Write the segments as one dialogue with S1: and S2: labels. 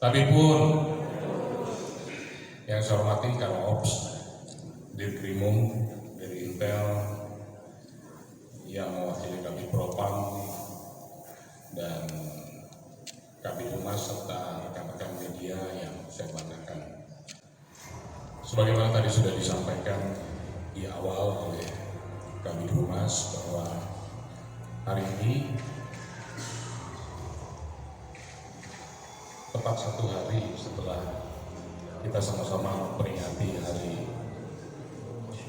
S1: Tapi pun yang saya hormati Karo-Ops, Dirkrimum, dari Intel, yang mewakili Kabid Propam dan Kabid Humas serta rekan-rekan media yang saya banggakan. Sebagaimana tadi sudah disampaikan di awal oleh Kabid Humas bahwa hari ini tepat 1 hari setelah kita sama-sama memperingati hari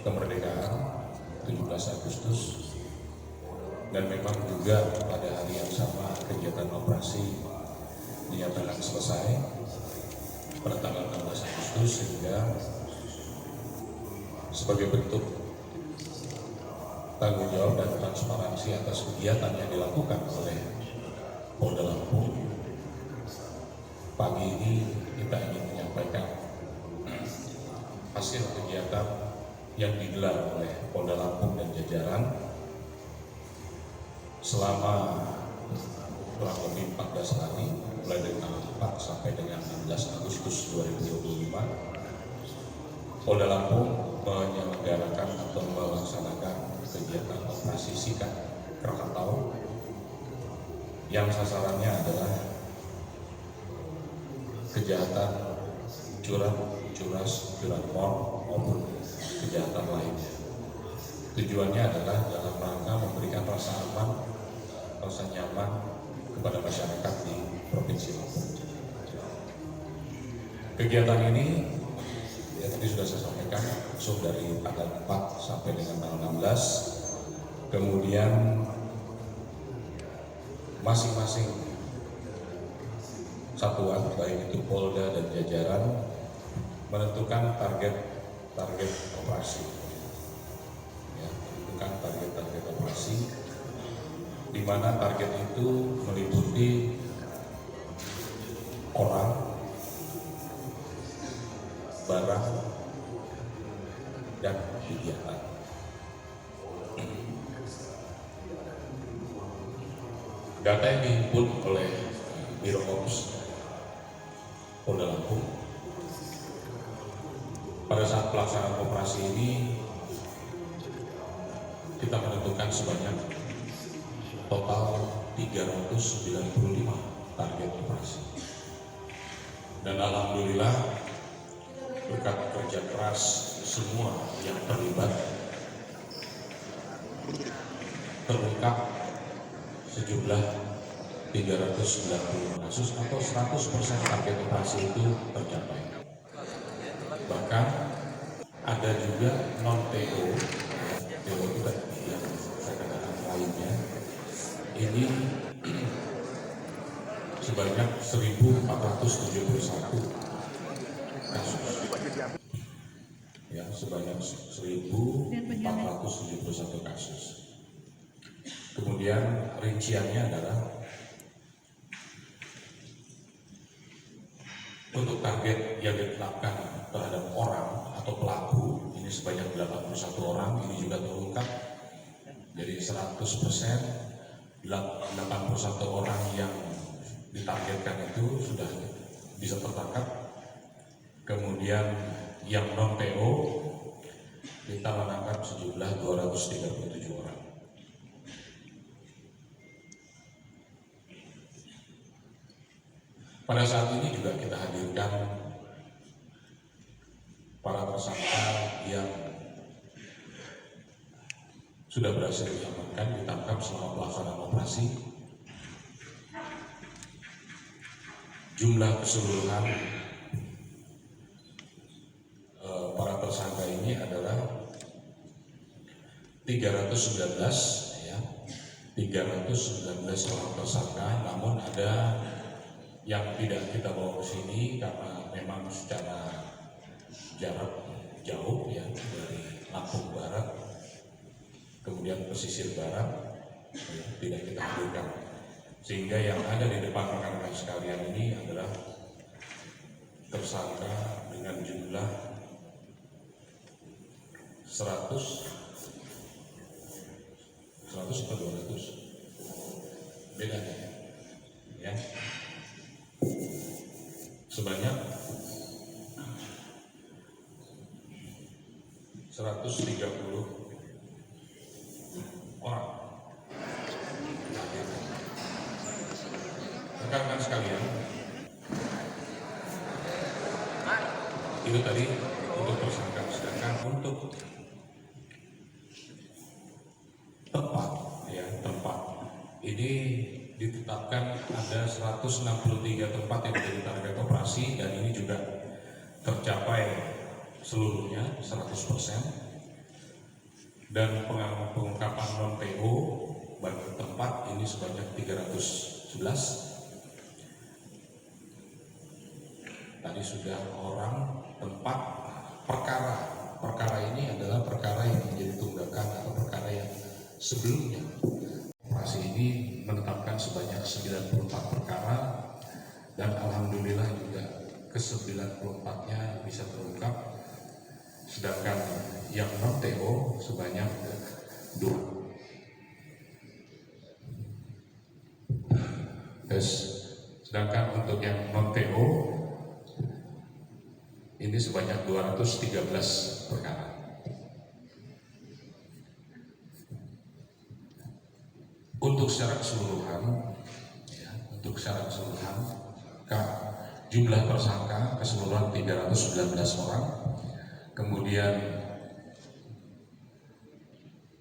S1: kemerdekaan 17 Agustus, dan memang juga pada hari yang sama kegiatan operasi dinyatakan selesai pada tanggal 16 Agustus, sehingga sebagai bentuk tanggung jawab dan transparansi atas kegiatan yang dilakukan oleh Polda Lampung, pagi ini kita ingin menyampaikan hasil kegiatan yang digelar oleh Polda Lampung dan jajaran selama kurang lebih 14 hari, mulai dari tanggal 4 sampai dengan 16 Agustus 2025. Polda Lampung menyelenggarakan atau melaksanakan kegiatan operasi Sikat Krakatau yang sasarannya adalah kejahatan curanmor maupun kejahatan lainnya. Tujuannya adalah dalam rangka memberikan rasa aman, rasa nyaman kepada masyarakat di Provinsi Lampung. Kegiatan ini ya tadi sudah saya sampaikan, langsung dari tanggal 4 sampai dengan tanggal 16. Kemudian masing-masing satuan, baik itu Polda dan jajaran, menentukan target operasi. Ya, menentukan target operasi, di mana target itu meliputi orang, barang, dan kegiatan. Data yang dihimpun oleh Biro Ops Polda Lampung pada saat pelaksanaan operasi ini, kita menentukan sebanyak total 395 target operasi. Dan alhamdulillah berkat kerja keras semua yang terlibat, terungkap sejumlah 390 kasus atau 100% target operasi itu tercapai. Bahkan ada juga non-TO, TO itu yang saya katakan lainnya, ini sebanyak 1.471 kasus. Ya, sebanyak 1.471 kasus. Kemudian rinciannya adalah untuk target yang ditetapkan terhadap orang atau pelaku ini sebanyak 81 orang, ini juga terungkap. Jadi 100% 81 orang yang ditargetkan itu sudah bisa tertangkap. Kemudian yang non-TO kita menangkap sejumlah 237 orang. Pada saat ini juga kita hadirkan para tersangka yang sudah berhasil diamankan, ditangkap selama pelaksanaan operasi. Jumlah keseluruhan para tersangka ini adalah 319 ya, 319 orang tersangka, namun ada yang tidak kita bawa ke sini karena memang secara jarak jauh ya, dari Lampung Barat kemudian pesisir barat ya, tidak kita hadirkan, sehingga yang ada di depan rekan-rekan sekalian ini adalah tersangka dengan jumlah 100 atau 200 bedanya ya. sebanyak 130 orang. Rekan-rekan sekalian, itu tadi untuk tersangka. Sedangkan untuk tempat ini ditetapkan ada 163 tempat yang menjadi target operasi, dan ini juga tercapai seluruhnya 100%. Dan pengungkapan non-PO bagi tempat ini sebanyak 311. Tadi sudah orang, tempat, perkara ini adalah perkara yang menjadi tunggakan atau perkara yang sebelumnya. Operasi ini menetapkan sebanyak 94 perkara, dan alhamdulillah juga ke-94-nya bisa terungkap, sedangkan yang non-TO sebanyak 2. Sedangkan untuk yang non-TO ini sebanyak 213 perkara. Untuk secara keseluruhan, jumlah tersangka keseluruhan 319 orang. Kemudian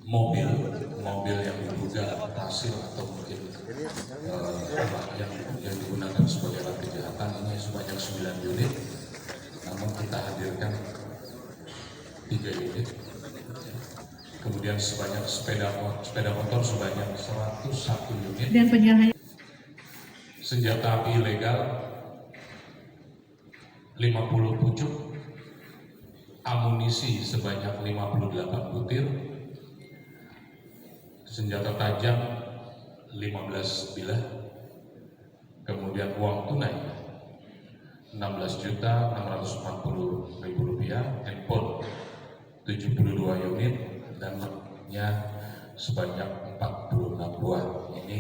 S1: mobil yang diduga hasil atau mungkin yang digunakan sebagai alat kejahatan ini sebanyak 9 unit. Namun kita hadirkan 3 unit. Kemudian sebanyak sepeda motor sebanyak 101 unit.
S2: Dan penyerahan
S1: senjata api ilegal 50 pucuk, amunisi sebanyak 58 butir, senjata tajam 15 bilah, kemudian uang tunai 16.640.000 rupiah, handphone 72 unit, dan lemnya sebanyak 46 buah. Ini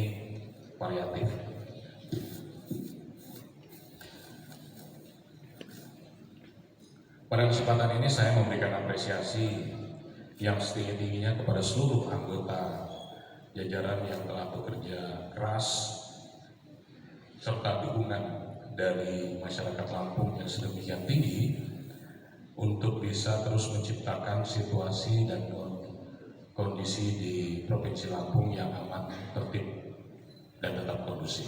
S1: variatif. Pada kesempatan ini saya memberikan apresiasi yang setinggi-tingginya kepada seluruh anggota jajaran yang telah bekerja keras serta dukungan dari masyarakat Lampung yang sedemikian tinggi untuk bisa terus menciptakan situasi dan kondisi di Provinsi Lampung yang aman, tertib, dan tetap kondusif.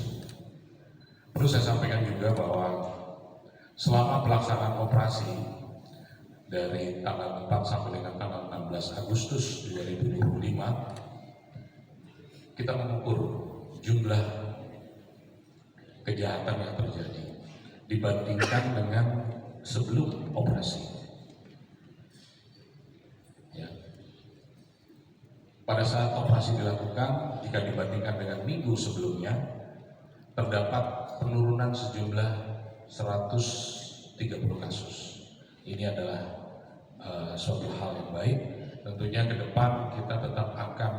S1: Perlu saya sampaikan juga bahwa selama pelaksanaan operasi dari tanggal 4 sampai dengan tanggal 16 Agustus 2025, kita mengukur jumlah kejahatan yang terjadi dibandingkan dengan sebelum operasi. Ya. Pada saat operasi dilakukan, jika dibandingkan dengan minggu sebelumnya, terdapat penurunan sejumlah 130 kasus. Ini adalah suatu hal yang baik. Tentunya ke depan kita tetap akan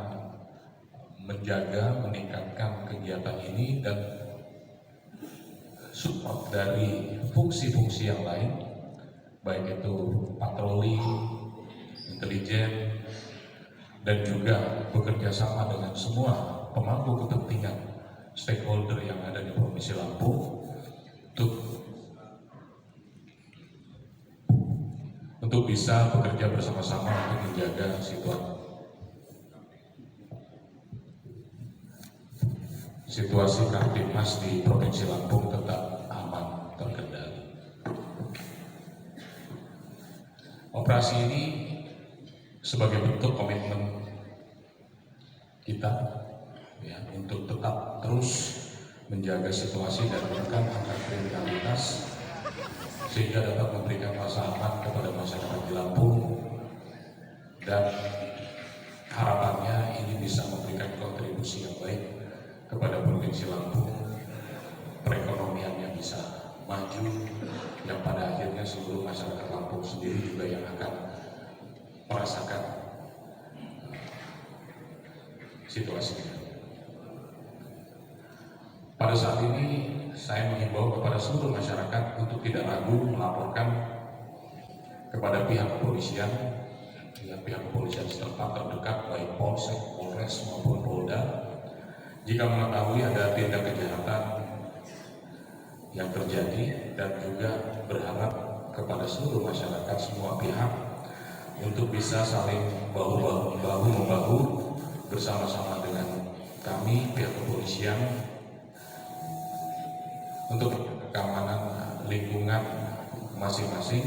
S1: menjaga, meningkatkan kegiatan ini dan support dari fungsi-fungsi yang lain, baik itu patroli, intelijen, dan juga bekerja sama dengan semua pemangku kepentingan stakeholder yang ada di Provinsi Lampung untuk bisa bekerja bersama-sama untuk menjaga situasi Kamtibmas di Provinsi Lampung tetap aman, terkendali. Operasi ini sebagai bentuk komitmen kita ya, untuk tetap terus menjaga situasi dan menekan angka kriminalitas sehingga dapat memberikan rasa aman kepada masyarakat di Lampung, dan harapannya ini bisa memberikan kontribusi yang baik kepada Provinsi Lampung, perekonomiannya bisa maju, yang pada akhirnya seluruh masyarakat Lampung sendiri juga yang akan merasakan situasi ini. Pada saat ini saya mengimbau kepada seluruh masyarakat untuk ragu melaporkan kepada pihak kepolisian, pihak kepolisian setempat terdekat baik Polsek, Polres maupun Polda, jika mengetahui ada tindak kejahatan yang terjadi, dan juga berharap kepada seluruh masyarakat, semua pihak untuk bisa saling bahu-membahu bersama-sama dengan kami pihak kepolisian untuk keamanan lingkungan masing-masing,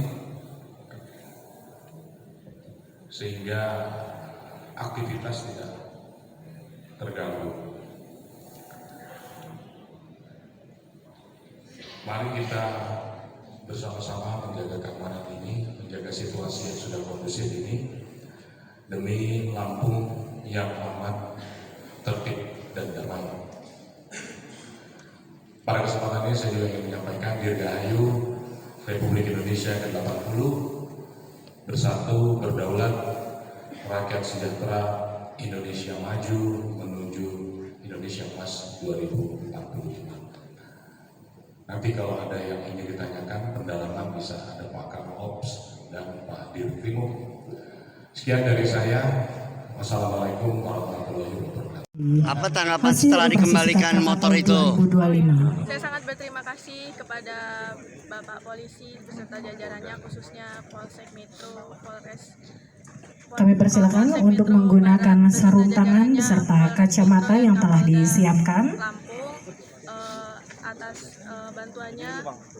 S1: sehingga aktivitas tidak terganggu. Mari kita bersama-sama menjaga keamanan ini, menjaga situasi yang sudah kondusif ini, demi Lampung yang aman, tertib, dan damai. Pada kesempatan ini saya juga ingin menyampaikan Dirgahayu Republik Indonesia ke-80, bersatu, berdaulat, rakyat sejahtera, Indonesia maju menuju Indonesia Emas 2045. Nanti kalau ada yang ingin ditanyakan pendalaman bisa ada Pak Kamops dan Pak Dirkrimum. Sekian dari saya. Wassalamualaikum warahmatullahi wabarakatuh.
S2: Apa tanggapan setelah dikembalikan motor itu?
S3: 2025. Saya sangat berterima kasih kepada Bapak Polisi beserta jajarannya, khususnya Polsek Metro, Polres.
S4: Kami persilakan untuk menggunakan sarung tangan beserta kacamata yang telah disiapkan.
S3: Lampung, atas bantuannya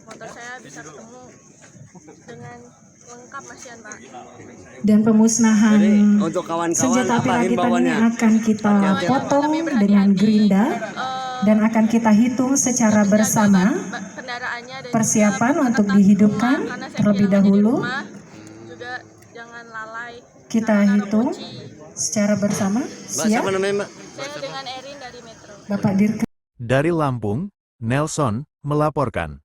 S3: motor saya bisa ketemu dengan lengkap Mas Yan, Pak.
S4: Dan pemusnahan
S2: Untuk kawan-kawan
S4: senjata api
S2: apa
S4: rakitan ini
S2: himbauannya?
S4: akan kita potong dengan gerinda dan akan kita hitung secara bersama.
S3: Kendaraannya dan
S4: Persiapan
S3: juga
S4: untuk
S3: tetap
S4: dihidupkan
S3: di rumah, karena saya
S4: terlebih
S3: bilang aja di
S4: dahulu.
S3: rumah, juga jangan lalai.
S4: Kita
S3: Naruh
S4: hitung
S3: kunci.
S4: secara bersama.
S2: Mbak,
S4: Siap?
S2: siapa namanya, Mbak?
S3: Saya dengan Erin dari Metro.
S4: Bapak Dirk.
S5: Dari Lampung, Nelson melaporkan.